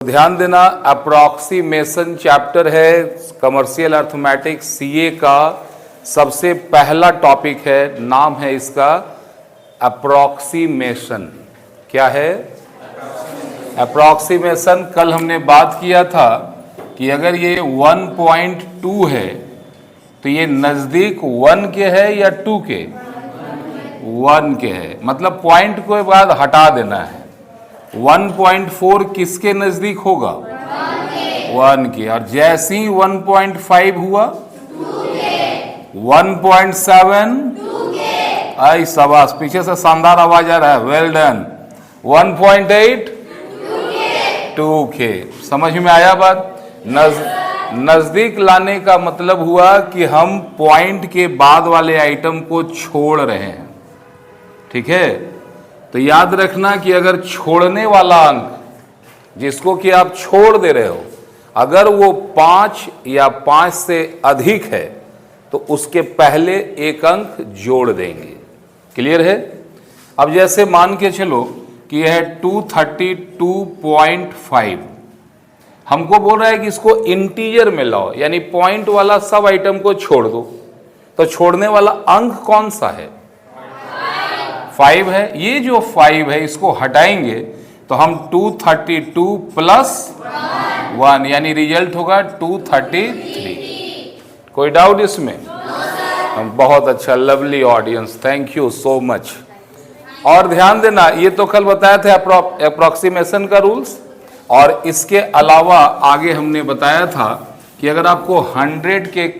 ध्यान देना, approximation chapter है कमर्शियल अर्थमेटिक्स सीए का सबसे पहला टॉपिक है। नाम है इसका अप्रॉक्सीमेशन। क्या है अप्रॉक्सीमेशन? कल हमने बात किया था कि अगर ये 1.2 है तो ये नज़दीक 1 के है या 2 के? 1 के है, मतलब पॉइंट को बाद हटा देना है। 1.4 किसके नजदीक होगा? 1 के। और जैसे ही 1.5 हुआ 1.7, आई शाबाश, पीछे से शानदार आवाज आ रहा है, वेल डन। 1.8 2 के। समझ में आया बात? नजदीक लाने का मतलब हुआ कि हम पॉइंट के बाद वाले आइटम को छोड़ रहे हैं। ठीक है, तो याद रखना कि अगर छोड़ने वाला अंक जिसको कि आप छोड़ दे रहे हो, अगर वो 5 या 5 से अधिक है तो उसके पहले एक अंक जोड़ देंगे। क्लियर है? अब जैसे मान के चलो कि यह है 232.5, हमको बोल रहा है कि इसको इंटीजर में लाओ, यानी पॉइंट वाला सब आइटम को छोड़ दो। तो छोड़ने वाला अंक कौन सा है? 5 है। ये जो 5 है इसको हटाएंगे तो हम 232 प्लस 1 यानी रिजल्ट होगा 233। कोई डाउट इसमें? बहुत अच्छा, lovely audience, thank you so much. और ध्यान देना, ये तो कल बताया था अप्रॉक्सीमेशन का रूल्स, और इसके अलावा आगे हमने बताया था कि अगर आपको 100 के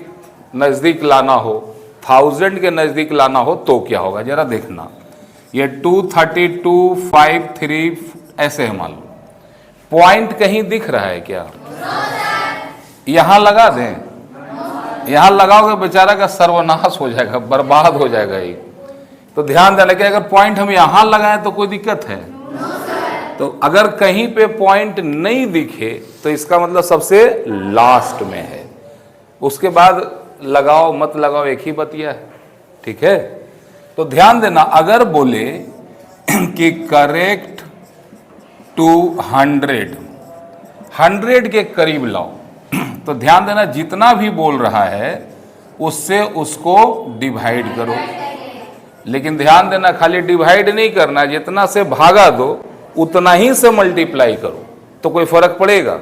नज़दीक लाना हो, 1000 के नज़दीक लाना हो तो क्या होगा, जरा देखना। ये 232.53 ऐसे है, मान लो। पॉइंट कहीं दिख रहा है क्या? यहां लगा दें? यहां लगाओगे बेचारा का सर्वनाश हो जाएगा, बर्बाद हो जाएगा ये। तो ध्यान देना कि अगर पॉइंट हम यहां लगाएं तो कोई दिक्कत है? तो अगर कहीं पे पॉइंट नहीं दिखे तो इसका मतलब सबसे लास्ट में है। उसके बाद लगाओ मत लगाओ एक ही बतिया है। ठीक है, तो ध्यान देना, अगर बोले कि करेक्ट टू 100 के करीब लाओ, तो ध्यान देना जितना भी बोल रहा है उससे उसको डिवाइड करो। लेकिन ध्यान देना, खाली डिवाइड नहीं करना, जितना से भागा दो उतना ही से मल्टीप्लाई करो, तो कोई फर्क पड़ेगा?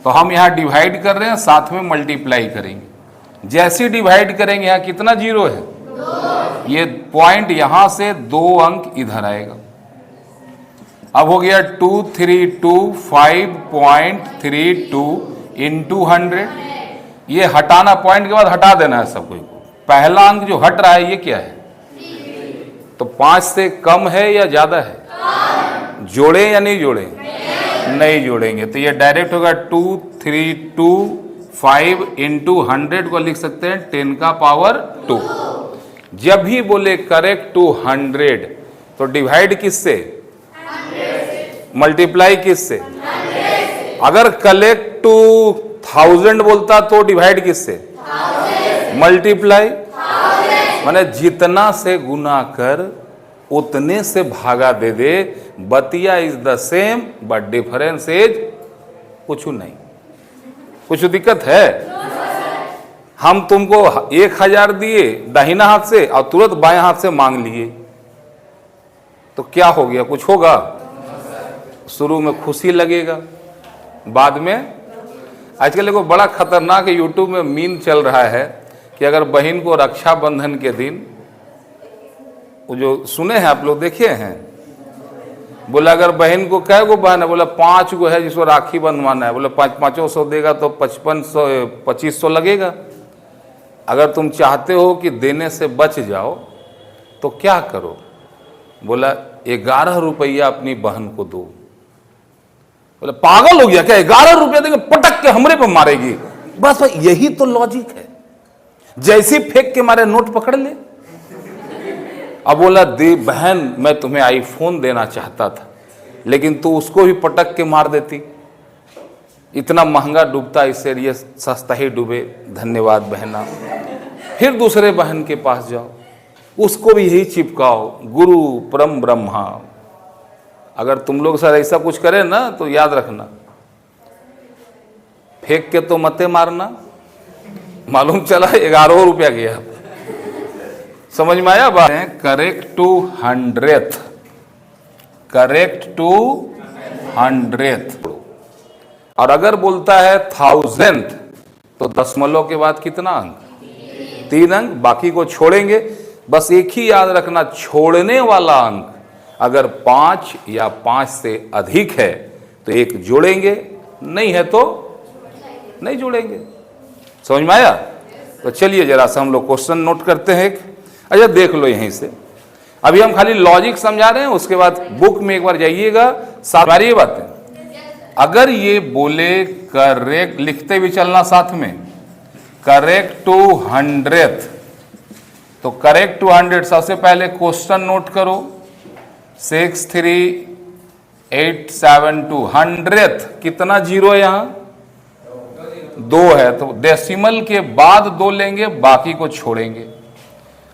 तो हम यहां डिवाइड कर रहे हैं, साथ में मल्टीप्लाई करेंगे। जैसे डिवाइड करेंगे यहां कितना जीरो है? ये पॉइंट यहां से 2 अंक इधर आएगा। अब हो गया 232.5.32 इंटू 100। ये हटाना, पॉइंट के बाद हटा देना है सब कोई को। पहला अंक जो हट रहा है ये क्या है? तो 5 से कम है या ज्यादा है? जोड़े या नहीं जोड़े? नहीं जोड़ेंगे, तो ये डायरेक्ट होगा 2325 इंटू 100 को लिख सकते हैं 10 का पावर 2। जब भी बोले करेक्ट टू 100 तो डिवाइड किससे? मल्टीप्लाई किससे? अगर कलेक्ट टू 1000 बोलता तो डिवाइड किससे? मल्टीप्लाई। माने जितना से गुना कर उतने से भागा दे दे। बतिया is the same but difference is कुछ नहीं। कुछ दिक्कत है? हम तुमको 1000 दिए दाहिना हाथ से और तुरंत बाएं हाथ से मांग लिए, तो क्या हो गया? कुछ होगा? शुरू में खुशी लगेगा, बाद में। आजकल देखो बड़ा खतरनाक यूट्यूब में मीम चल रहा है कि अगर बहन को रक्षाबंधन के दिन, वो जो सुने हैं आप लोग, देखे हैं, बोला अगर बहन को कै गो बहन है? बोला 5 गो है जिसको राखी बंधवाना है। बोला 500 देगा तो 2500 लगेगा। अगर तुम चाहते हो कि देने से बच जाओ तो क्या करो? बोला 11 रुपया अपनी बहन को दो। बोला पागल हो गया क्या? 11 रुपया देंगे, पटक के हमरे पे मारेगी। बस भाई यही तो लॉजिक है। जैसे फेंक के मारे नोट पकड़ ले। अब बोला दे बहन, मैं तुम्हें आईफोन देना चाहता था लेकिन तू उसको भी पटक के मार देती। इतना महंगा डूबता, इससे ये सस्ता ही डूबे, धन्यवाद बहना। फिर दूसरे बहन के पास जाओ, उसको भी यही चिपकाओ, गुरु परम ब्रह्मा। अगर तुम लोग सर ऐसा कुछ करें ना तो याद रखना, फेंक के तो मते मारना, मालूम चला 11 रुपया गया। समझ में आया बात? Correct to 100th, correct to 100th। और अगर बोलता है 1000th तो दशमलव के बाद कितना अंक? 3 अंक, बाकी को छोड़ेंगे। बस एक ही याद रखना, छोड़ने वाला अंक अगर 5 या 5 से अधिक है तो एक जोड़ेंगे, नहीं है तो नहीं जोड़ेंगे। समझ में आया? तो चलिए जरा सा हम लोग क्वेश्चन नोट करते हैं। अच्छा देख लो यहीं से, अभी हम खाली लॉजिक समझा रहे हैं, उसके बाद बुक में एक बार जाइएगा, सारी ये बातें। अगर ये बोले करेक्ट, लिखते भी चलना साथ में, करेक्ट टू 100th, तो करेक्ट टू 100 सबसे पहले क्वेश्चन नोट करो, 63872। 100th कितना जीरो है यहां? 2 है, तो डेसिमल के बाद 2 लेंगे, बाकी को छोड़ेंगे।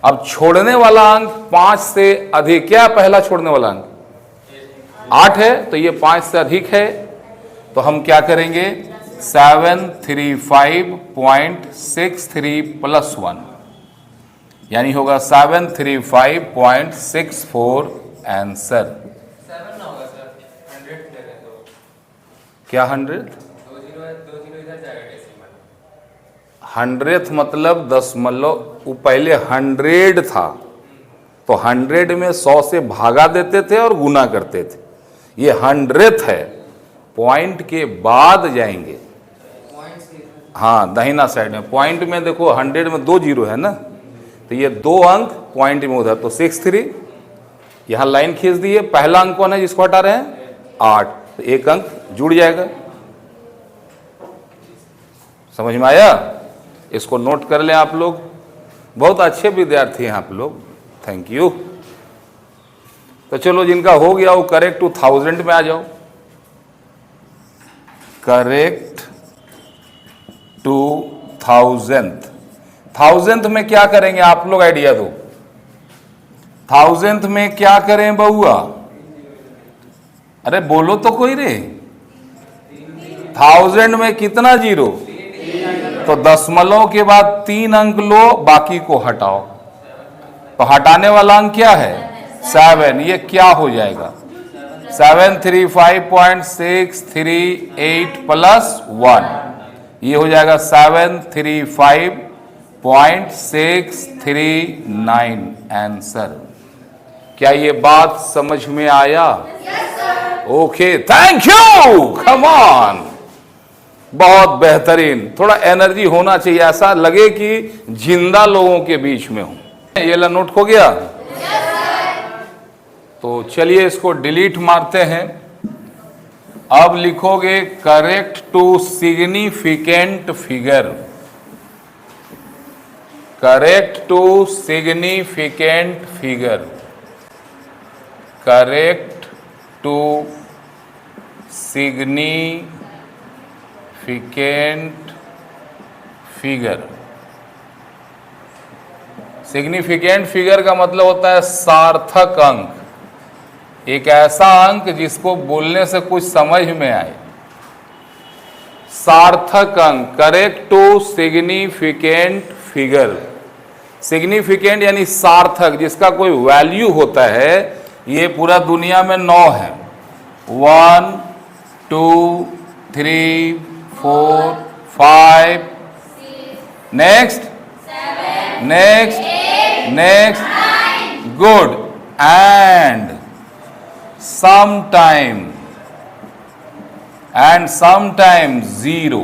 अब छोड़ने वाला अंक 5 से अधिक, क्या पहला छोड़ने वाला अंक 8 है, तो ये 5 से अधिक है, तो हम क्या करेंगे 735.63 प्लस 1, यानी होगा 735.64 आंसर। क्या 100th मतलब दशमलव, वो पहले 100 था तो 100 में 100 से भागा देते थे और गुना करते थे। ये 100th है, पॉइंट के बाद जाएंगे। हाँ दाहिना साइड में पॉइंट में देखो, 100 में 2 जीरो है ना, तो ये 2 अंक पॉइंट में उधर, तो 63 यहां लाइन खींच दिए। पहला अंक कौन है जिसको हटा रहे हैं? 8, तो 1 अंक जुड़ जाएगा। समझ में आया? इसको नोट कर लें आप लोग, बहुत अच्छे विद्यार्थी हैं आप लोग, थैंक यू। तो चलो जिनका हो गया वो करेक्ट टू 1000 में आ जाओ। करेक्ट टू 1000th में क्या करेंगे आप लोग, आइडिया दो। 1000th में क्या करें बउआ? अरे बोलो तो कोई रे, 1000 में कितना जीरो? तो दशमलव के बाद 3 अंक लो, बाकी को हटाओ, तो हटाने वाला अंक क्या है? 7। ये क्या हो जाएगा? 735.638 प्लस 1, ये हो जाएगा 735.639 आंसर। क्या ये बात समझ में आया? Okay, thank you, come on, बहुत बेहतरीन। थोड़ा एनर्जी होना चाहिए, ऐसा लगे कि जिंदा लोगों के बीच में हूं। ये ला नोट हो गया? तो चलिए इसको डिलीट मारते हैं। अब लिखोगे correct to significant figure, correct to significant figure, correct to significant figure. Significant figure का मतलब होता है सार्थक अंक, एक ऐसा अंक जिसको बोलने से कुछ समझ में आए। सार्थक अंक, correct to significant figure. Significant यानी सार्थक, जिसका कोई वैल्यू होता है। ये पूरा दुनिया में 9 है, 1 2 3 4 5, next next next, good, and sometime, and sometime 0।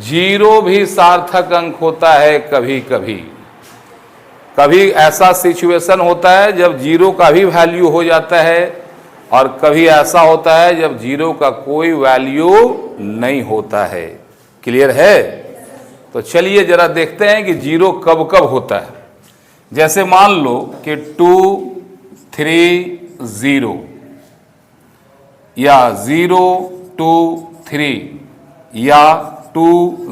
0 भी सार्थक अंक होता है कभी कभी। कभी ऐसा सिचुएशन होता है जब 0 का भी वैल्यू हो जाता है, और कभी ऐसा होता है जब 0 का कोई वैल्यू नहीं होता है। क्लियर है? तो चलिए जरा देखते हैं कि 0 कब कब होता है। जैसे मान लो कि 2 3 0 या 0 2 3 या 2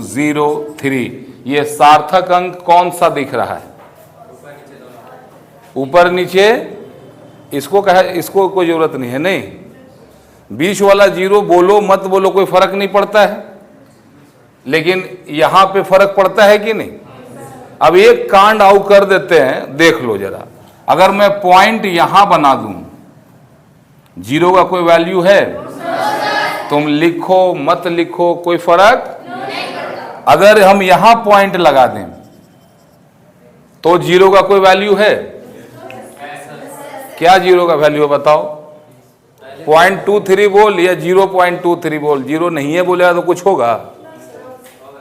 0 3, ये सार्थक अंक कौन सा दिख रहा है? ऊपर नीचे इसको कहा, इसको कोई जरूरत नहीं है, नहीं। बीच वाला जीरो बोलो मत बोलो कोई फर्क नहीं पड़ता है, लेकिन यहां पे फर्क पड़ता है कि नहीं। अब एक कांड आउ कर देते हैं, देख लो जरा। अगर मैं पॉइंट यहां बना दूं, जीरो का कोई वैल्यू है? तुम लिखो मत लिखो कोई फर्क। अगर हम यहां पॉइंट लगा दें तो जीरो का कोई वैल्यू है? क्या जीरो का वैल्यू है बताओ? 0.23 बोल या 0.23 बोल। जीरो नहीं है बोलेगा तो कुछ होगा?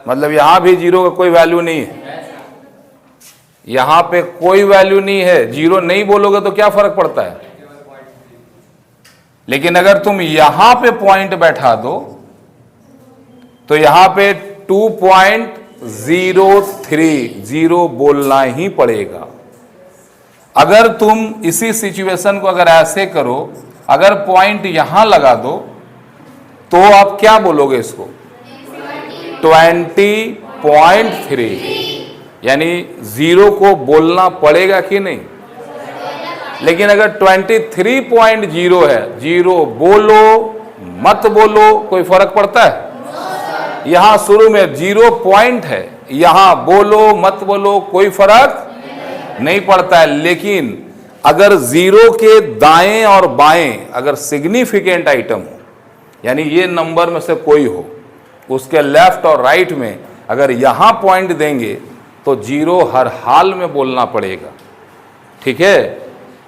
मतलब यहां भी जीरो का कोई वैल्यू नहीं है, यहां पे कोई वैल्यू नहीं है। जीरो नहीं बोलोगे तो क्या फर्क पड़ता है? लेकिन अगर तुम यहां पे पॉइंट बैठा दो तो यहां पे 2.03 जीरो बोलना ही पड़ेगा। अगर तुम इसी सिचुएशन को अगर ऐसे करो, अगर पॉइंट यहां लगा दो तो आप क्या बोलोगे इसको? 20.3, यानी जीरो को बोलना पड़ेगा कि नहीं? लेकिन अगर 23.0 है, जीरो बोलो मत बोलो कोई फर्क पड़ता है? यहां शुरू में जीरो पॉइंट है, यहां बोलो मत बोलो कोई फर्क नहीं पड़ता है। लेकिन अगर जीरो के दाएं और बाएं अगर सिग्निफिकेंट आइटम हो, यानी ये नंबर में से कोई हो, उसके लेफ्ट और राइट में अगर यहां पॉइंट देंगे तो जीरो हर हाल में बोलना पड़ेगा। ठीक है,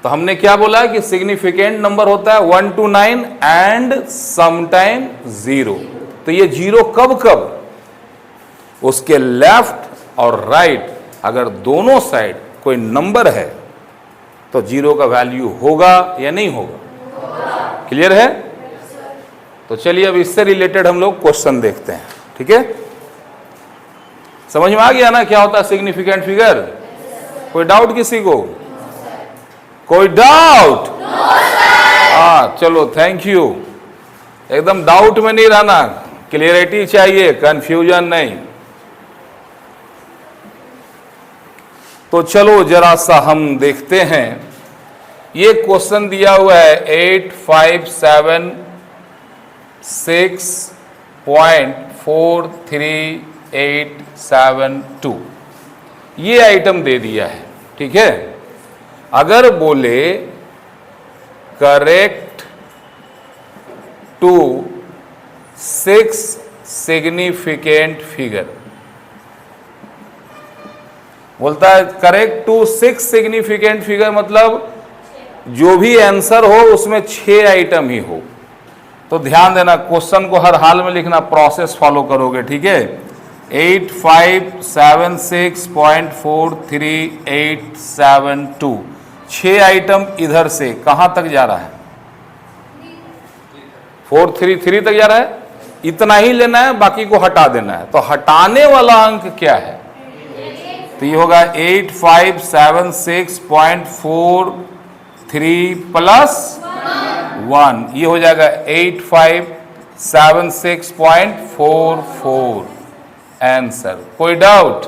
तो हमने क्या बोला कि सिग्निफिकेंट नंबर होता है 1 to 9 एंड समटाइम 0। तो ये जीरो कब कब? उसके लेफ्ट और राइट अगर दोनों साइड कोई नंबर है तो जीरो का वैल्यू होगा या नहीं होगा? क्लियर है? तो चलिए अब इससे रिलेटेड हम लोग क्वेश्चन देखते हैं। ठीक है, समझ में आ गया ना क्या होता है सिग्निफिकेंट फिगर? कोई डाउट किसी को? कोई डाउट? हाँ चलो, थैंक यू। एकदम डाउट में नहीं रहना, क्लियरिटी चाहिए, कंफ्यूजन नहीं। तो चलो जरा सा हम देखते हैं। ये क्वेश्चन दिया हुआ है 857.43872, ये आइटम दे दिया है। ठीक है, अगर बोले करेक्ट टू 6 सिग्निफिकेंट फिगर, बोलता है करेक्ट टू 6 सिग्निफिकेंट फिगर, मतलब जो भी आंसर हो उसमें 6 आइटम ही हो। तो ध्यान देना, क्वेश्चन को हर हाल में लिखना, प्रोसेस फॉलो करोगे। ठीक है, 8576.43872, 6 आइटम इधर से कहां तक जा रहा है? 433 तक जा रहा है। इतना ही लेना है, बाकी को हटा देना है। तो हटाने वाला अंक क्या है? तो ये होगा 8576.43 प्लस 1, ये हो जाएगा 8576.44 आंसर। कोई डाउट?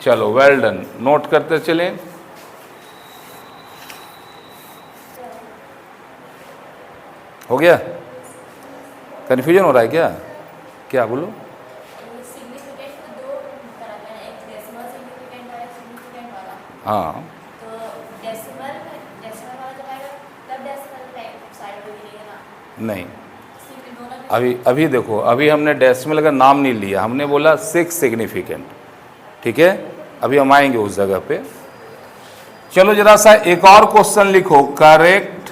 चलो वेल डन, नोट करते चलें। हो गया? कंफ्यूजन हो रहा है क्या? क्या बोलो? हाँ, तो डेसिमल वाला जब आएगा तब डेसिमल साइड पे मिलेगा ना? नहीं, अभी देखो, अभी हमने डेसिमल का नाम नहीं लिया, हमने बोला 6 सिग्निफिकेंट। ठीक है, अभी हम आएंगे उस जगह पे। चलो जरा सा एक और क्वेश्चन लिखो, correct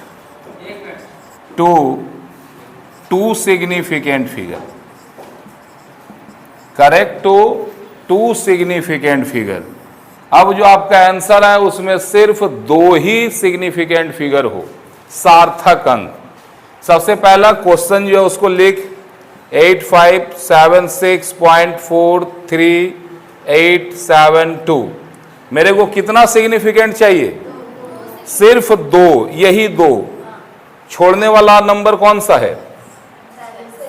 to 2 significant figure. Correct to 2 significant figure. अब जो आपका आंसर है उसमें सिर्फ 2 ही सिग्निफिकेंट फिगर हो, सार्थक अंक। सबसे पहला क्वेश्चन जो है उसको लिख 8576.43872। मेरे को कितना सिग्निफिकेंट चाहिए? सिर्फ 2, यही 2। छोड़ने वाला नंबर कौन सा है?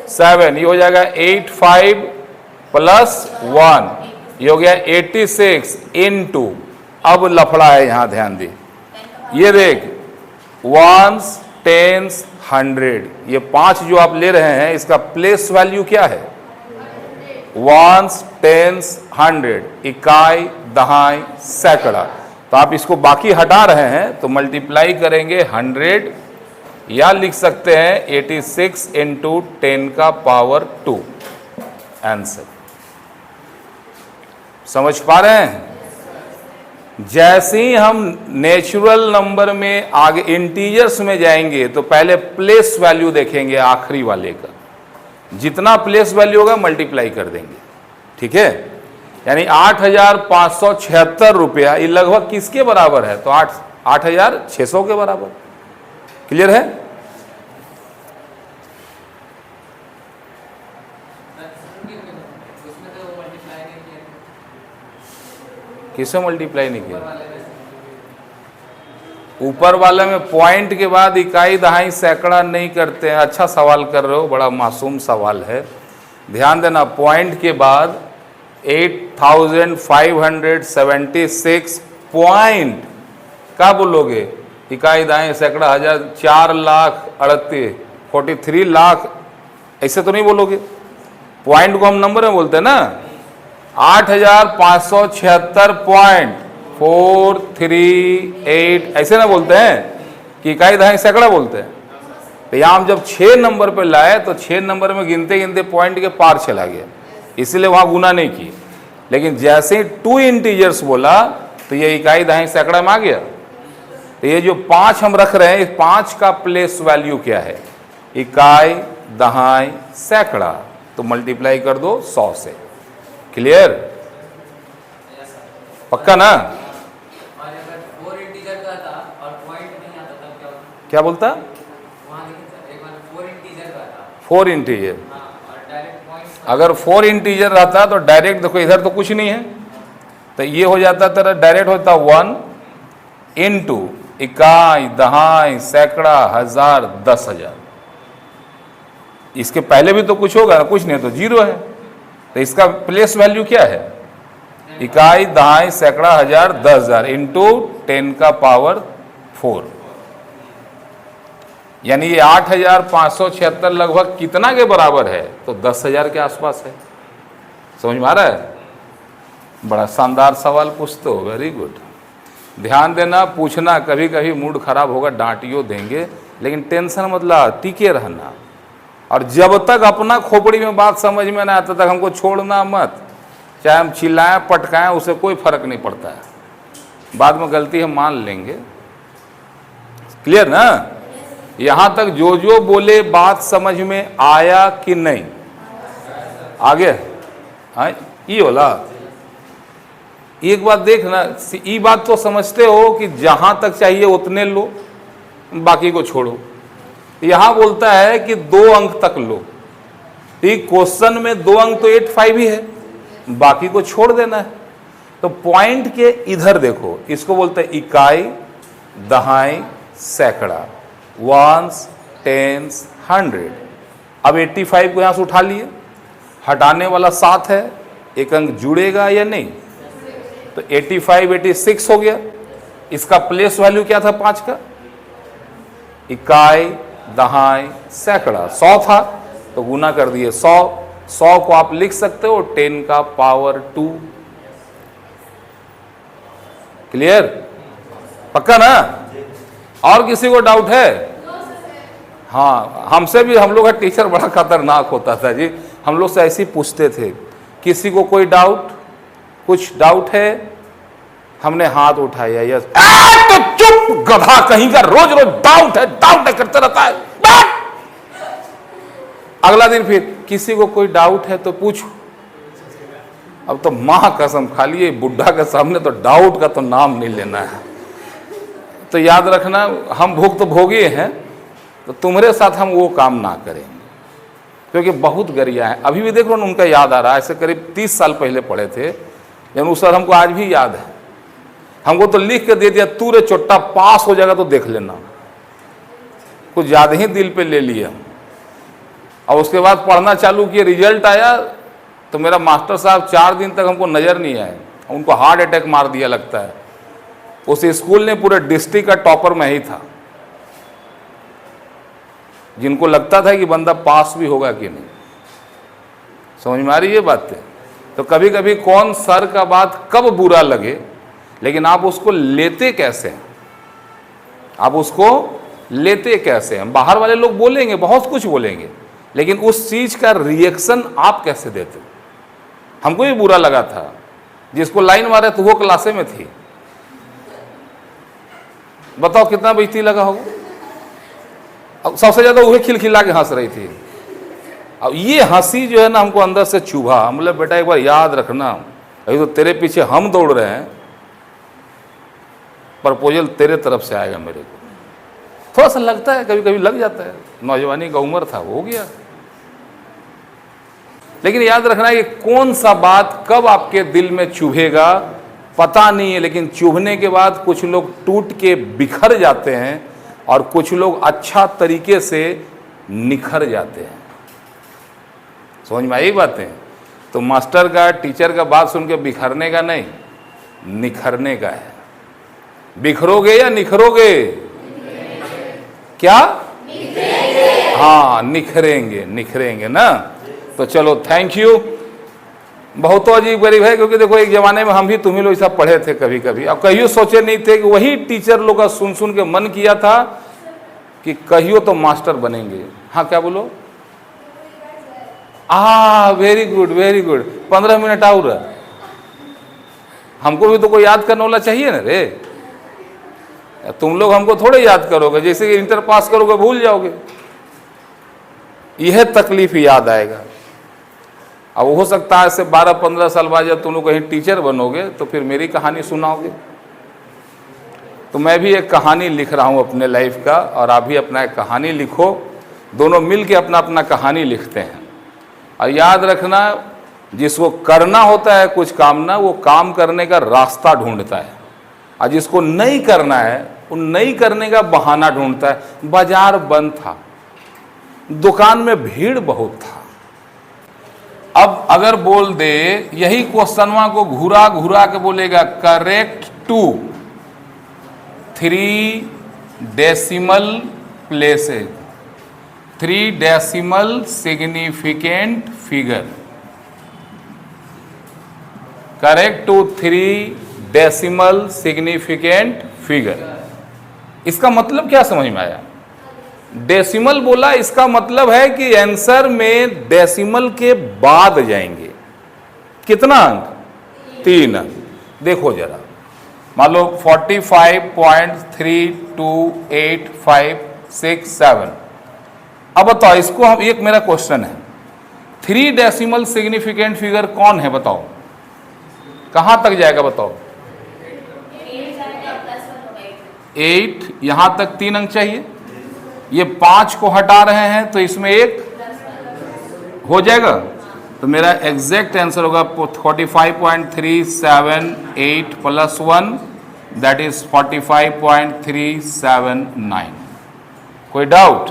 7। ये हो जाएगा 85 प्लस 1, ये हो गया 86 इनटू। अब लफड़ा है यहां, ध्यान दे। ये देख, वंस, टेंस, 100, ये 5 जो आप ले रहे हैं इसका प्लेस वैल्यू क्या है? वंस, टेंस, 100, इकाई, दहाई, सैकड़ा। तो आप इसको बाकी हटा रहे हैं तो मल्टीप्लाई करेंगे 100, या लिख सकते हैं 86 इंटू 10 का पावर 2 आंसर। समझ पा रहे हैं? जैसे ही हम नेचुरल नंबर में आगे इंटीजर्स में जाएंगे तो पहले प्लेस वैल्यू देखेंगे आखिरी वाले का, जितना प्लेस वैल्यू होगा मल्टीप्लाई कर देंगे, ठीक है। यानी 8,576 रुपया ये लगभग किसके बराबर है? तो 8,600 के बराबर। क्लियर है? किसे मल्टीप्लाई नहीं किया? ऊपर वाले में पॉइंट के बाद इकाई, दहाई, सैकड़ा नहीं करते हैं। अच्छा सवाल कर रहे हो, बड़ा मासूम सवाल है, ध्यान देना। पॉइंट के बाद 8,576 पॉइंट क्या बोलोगे? इकाई, दहाई, सैकड़ा, हजार, 4,38,000, 43 लाख, ऐसे तो नहीं बोलोगे। पॉइंट को हम नंबर में बोलते हैं ना। 8,576.438 ऐसे ना बोलते हैं कि इकाई, दहाई, सैकड़ा बोलते हैं। तो यहाँ हम जब 6 नंबर पे लाए तो 6 नंबर में गिनते गिनते पॉइंट के पार चला गया, इसलिए वहाँ गुना नहीं किए। लेकिन जैसे ही 2 इंटीजर्स बोला तो ये इकाई, दहाई, सैकड़ा में आ गया। तो ये जो 5 हम रख रहे हैं, इस 5 का प्लेस वैल्यू क्या है? इकाई, दहाई, सैकड़ा। तो मल्टीप्लाई कर दो 100 से। क्लियर? पक्का ना? और अगर 4 इंटीजर का था और पॉइंट नहीं आता तब क्या होता? क्या बोलता? वहाँ देखिए सर, एक बार 4 इंटीजर का था। 4 इंटीजर। हाँ, और डायरेक्ट पॉइंट। अगर 4 इंटीजर रहता तो डायरेक्ट देखो, इधर तो कुछ नहीं है, तो ये हो जाता तेरा डायरेक्ट होता 1 इंटू इकाई, दहाई, सैकड़ा, हजार, 10,000। इसके पहले भी तो कुछ होगा, कुछ नहीं तो 0 है। तो इसका प्लेस वैल्यू क्या है? इकाई, दहाई, सैकड़ा, हजार, 10,000 इंटू 10 का पावर 4। यानी ये 8,576 लगभग कितना के बराबर है? तो 10,000 के आसपास है। समझ में आ रहा है? बड़ा शानदार सवाल पूछते हो, वेरी गुड। ध्यान देना, पूछना, कभी कभी मूड खराब होगा डांटियो देंगे, लेकिन टेंशन मतलब टिके रहना। और जब तक अपना खोपड़ी में बात समझ में ना आता तक हमको छोड़ना मत। चाहे हम चिल्लाएं, पटकाएं, उसे कोई फर्क नहीं पड़ता है। बाद में गलती हम मान लेंगे। क्लियर ना? यहां तक जो जो बोले बात समझ में आया कि नहीं? आगे हाँ, ये बोला। एक बात देखना, ये बात तो समझते हो कि जहां तक चाहिए उतने लो, बाकी को छोड़ो। यहां बोलता है कि 2 अंक तक लो। ठीक, क्वेश्चन में 2 अंक तो 85 ही है, बाकी को छोड़ देना है। तो पॉइंट के इधर देखो, इसको बोलते हैं इकाई, दहाई, सैकड़ा, वंस, टेंस, 100। अब 85 को यहां से उठा लिए, हटाने वाला 7 है, एक अंक जुड़ेगा या नहीं? तो 85 86 हो गया। इसका प्लेस वैल्यू क्या था 5 का? इकाई, दहाई, सैकड़ा, 100 था तो गुना कर दिए 100 को आप लिख सकते हो 10 का पावर 2। क्लियर? पक्का ना? और किसी को डाउट है? हाँ, हमसे भी, हम लोग का टीचर बड़ा खतरनाक होता था जी। हम लोग से ऐसे ही पूछते थे, किसी को कोई डाउट, कुछ डाउट है? हमने हाथ उठाया, यस। तो चुप गधा कहीं का, रोज रोज डाउट है करते रहता है। अगला दिन फिर किसी को कोई डाउट है तो पूछो। अब तो मां कसम खा लिए, बुढ़ा के सामने तो डाउट का तो नाम नहीं लेना है। तो याद रखना, हम भुक्त भोगी हैं, तो तुम्हारे साथ हम वो काम ना करेंगे, क्योंकि बहुत गरिया है। अभी भी देखो ना, उनका याद आ रहा है, ऐसे करीब 30 साल पहले पढ़े थे, लेकिन उस सर हमको आज भी याद है। हमको तो लिख के दे दिया, तू रे चोट्टा पास हो जाएगा तो देख लेना। कुछ ज़्यादा ही दिल पे ले लिया। और उसके बाद पढ़ना चालू किए, रिजल्ट आया तो मेरा मास्टर साहब 4 दिन तक हमको नज़र नहीं आए। उनको हार्ट अटैक मार दिया लगता है। उस स्कूल ने पूरे डिस्ट्रिक्ट का टॉपर मैं ही था। जिनको लगता था कि बंदा पास भी होगा कि नहीं। समझ में आ रही है बातें? तो कभी कभी कौन सर का बात कब बुरा लगे, लेकिन आप उसको लेते कैसे हैं, आप उसको लेते कैसे हैं। बाहर वाले लोग बोलेंगे, बहुत कुछ बोलेंगे, लेकिन उस चीज का रिएक्शन आप कैसे देते। हमको भी बुरा लगा था, जिसको लाइन मारे तो वो क्लासे में थी, बताओ कितना बेइज्जती लगा होगा। अब सबसे ज्यादा वही खिलखिला के हंस रही थी। अब ये हंसी जो है ना हमको अंदर से चुभा। हम बोले बेटा एक बार याद रखना, अभी तो तेरे पीछे हम दौड़ रहे हैं, प्रपोजल तेरे तरफ से आएगा मेरे को। थोड़ा सा लगता है, कभी कभी लग जाता है, नौजवानी का उम्र था, वो हो गया। लेकिन याद रखना कि कौन सा बात कब आपके दिल में चुभेगा पता नहीं है, लेकिन चुभने के बाद कुछ लोग टूट के बिखर जाते हैं और कुछ लोग अच्छा तरीके से निखर जाते हैं। समझ में आई बातें? तो मास्टर का, टीचर का बात सुन के बिखरने का नहीं, निखरने का है। बिखरोगे या निखरोगे? क्या? हाँ, निखरेंगे, निखरेंगे ना। तो चलो, थैंक यू। बहुत तो अजीब गरीब है, क्योंकि देखो एक जमाने में हम भी तुम ही लोग ऐसा पढ़े थे कभी कभी। अब कहियो सोचे नहीं थे कि वही टीचर लोग का सुन सुन के मन किया था कि कहियो तो मास्टर बनेंगे। हाँ, क्या बोलो? Very good, very good. 15 minute और हमको भी तो कोई याद करने वाला चाहिए ना रे। तुम लोग हमको थोड़े याद करोगे, जैसे कि इंटर पास करोगे भूल जाओगे। यह तकलीफ याद आएगा। अब हो सकता है ऐसे 12-15 साल बाद जब तुम लोग कहीं टीचर बनोगे तो फिर मेरी कहानी सुनाओगे। तो मैं भी एक कहानी लिख रहा हूँ अपने लाइफ का, और आप भी अपना एक कहानी लिखो। दोनों मिल के अपना अपना कहानी लिखते हैं। और याद रखना, जिसको करना होता है कुछ काम ना, वो काम करने का रास्ता ढूंढता है, और जिसको नहीं करना है वो नहीं करने का बहाना ढूंढता है। बाजार बंद था, दुकान में भीड़ बहुत था। अब अगर बोल दे यही क्वेश्चनवा को घुरा घुरा के बोलेगा correct to 3 decimal places, 3 decimal significant figure, correct to 3 decimal significant figure. इसका मतलब क्या समझ में आया? डेसिमल बोला, इसका मतलब है कि आंसर में डेसिमल के बाद जाएंगे। कितना अंक? 3 अंक। देखो जरा, मान लो 45.32856 अब बताओ इसको हम, एक मेरा क्वेश्चन है, 3 डेसिमल सिग्निफिकेंट फिगर कौन है बताओ, कहां तक जाएगा बताओ? 8, यहां तक 3 अंक चाहिए। ये 5 को हटा रहे हैं तो इसमें 1 हो जाएगा। तो मेरा एग्जैक्ट आंसर होगा 45.378 प्लस 1, दैट इज 45.379। कोई डाउट?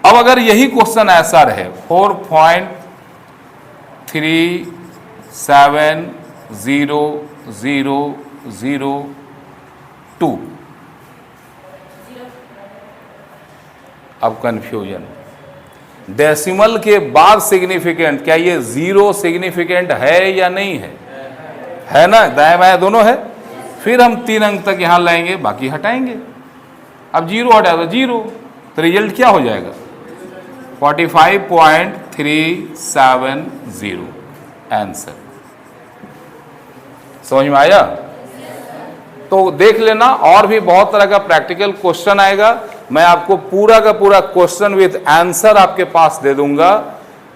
अब अगर यही क्वेश्चन ऐसा रहे 4.3700002, अब कंफ्यूजन। डेसिमल के बाद सिग्निफिकेंट, क्या ये 0 सिग्निफिकेंट है या नहीं है? है ना, दाएं बाएं दोनों है। फिर हम 3 अंक तक यहां लाएंगे, बाकी हटाएंगे। अब 0 हटा दो 0, तो रिजल्ट क्या हो जाएगा? 45.370 आंसर। समझ में आया? तो देख लेना, और भी बहुत तरह का प्रैक्टिकल क्वेश्चन आएगा। मैं आपको पूरा का पूरा क्वेश्चन विथ आंसर आपके पास दे दूंगा,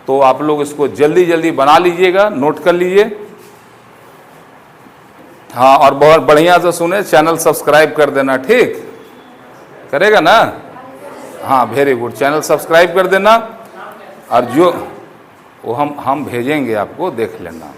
तो आप लोग इसको जल्दी जल्दी बना लीजिएगा, नोट कर लीजिए। हाँ, और बहुत बढ़िया से सुने, चैनल सब्सक्राइब कर देना, ठीक करेगा ना? हाँ, वेरी गुड, चैनल सब्सक्राइब कर देना। और जो वो हम भेजेंगे आपको, देख लेना।